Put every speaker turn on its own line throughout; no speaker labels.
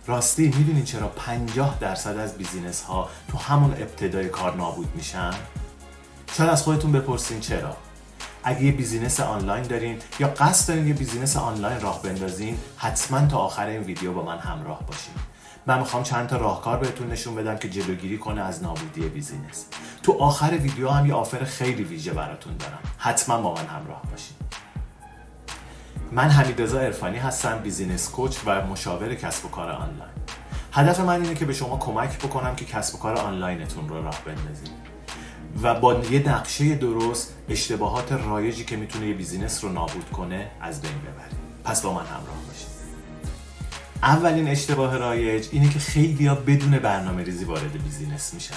راستی میدونین چرا 50% از بیزینس ها تو همون ابتدای کار نابود میشن؟ شاید از خودتون بپرسین چرا؟ اگه یه بیزینس آنلاین دارین یا قصد دارین یه بیزینس آنلاین راه بندازین، حتما تا آخر این ویدیو با من همراه باشین. من میخوام چند تا راهکار بهتون نشون بدم که جلوگیری کنه از نابودی بیزینس. تو آخر ویدیو هم یه آفر خیلی ویژه براتون دارم. حتما با من همراه باشین. من حمیدرضا عرفانی هستم، بیزینس کوچ و مشاور کسب و کار آنلاین. هدف من اینه که به شما کمک بکنم که کسب و کار آنلاینتون رو راه بندازید و با یه نقشه درست اشتباهات رایجی که میتونه یه بیزینس رو نابود کنه از بین ببرید. پس با من همراه باشید. اولین اشتباه رایج اینه که خیلی‌ها بدون برنامه‌ریزی وارد بیزینس میشن.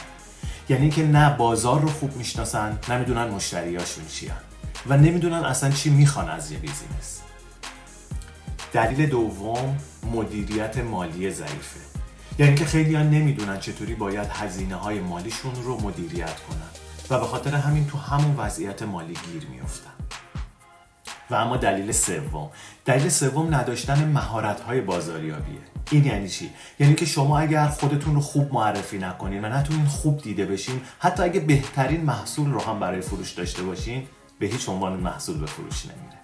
یعنی که نه بازار رو خوب میشناسن، نمیدونن مشتریاشون چیان و نمیدونن اصلا چی میخوان از یه بیزینس. دلیل دوم مدیریت مالی ضعیفه. یعنی که خیلی‌ها نمیدونن چطوری باید هزینه‌های مالیشون رو مدیریت کنن و به خاطر همین تو همون وضعیت مالی گیر میافتن. و اما دلیل سوم نداشتن مهارت‌های بازاریابیه. این یعنی چی؟ یعنی که شما اگر خودتون رو خوب معرفی نکنین و نتونین خوب دیده بشین، حتی اگه بهترین محصول رو هم برای فروش داشته باشین، به هیچ عنوان محصول به فروش نمیره.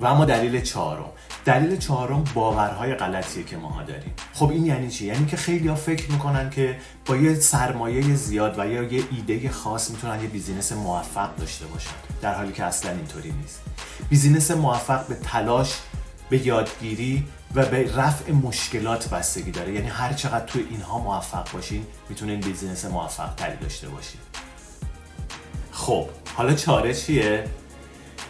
و اما دلیل چهارم باورهای غلطیه که ماها داریم. خب این یعنی چی؟ یعنی که خیلی‌ها فکر میکنن که با یه سرمایه زیاد و یا یه ایده خاص میتونن یه بیزینس موفق داشته باشن، در حالی که اصلا اینطوری نیست. بیزینس موفق به تلاش، به یادگیری و به رفع مشکلات بستگی داره. یعنی هر چقدر توی اینها موفق باشین میتونین بیزینس موفق تری داشته باشین. خب حالا چاره چیه؟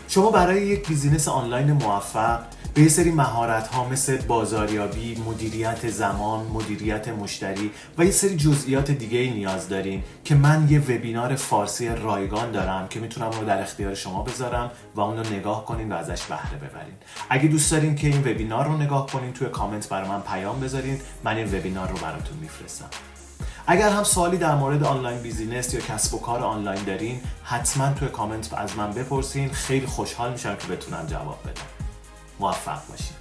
شما برای یک بیزینس آنلاین موفق به یه سری مهارت‌ها مثل بازاریابی، مدیریت زمان، مدیریت مشتری و یه سری جزئیات دیگه‌ای نیاز دارین که من یه وبینار فارسی رایگان دارم که میتونم اون رو در اختیار شما بذارم و اون رو نگاه کنین و ازش بهره ببرین. اگه دوست دارین که این وبینار رو نگاه کنین، توی کامنت برای من پیام بذارین، من این وبینار رو براتون میفرستم. اگر هم سوالی در مورد آنلاین بیزینس یا کسب و کار آنلاین دارین، حتما توی کامنت از من بپرسین. خیلی خوشحال میشم که بتونم جواب بدم. موفق باشین.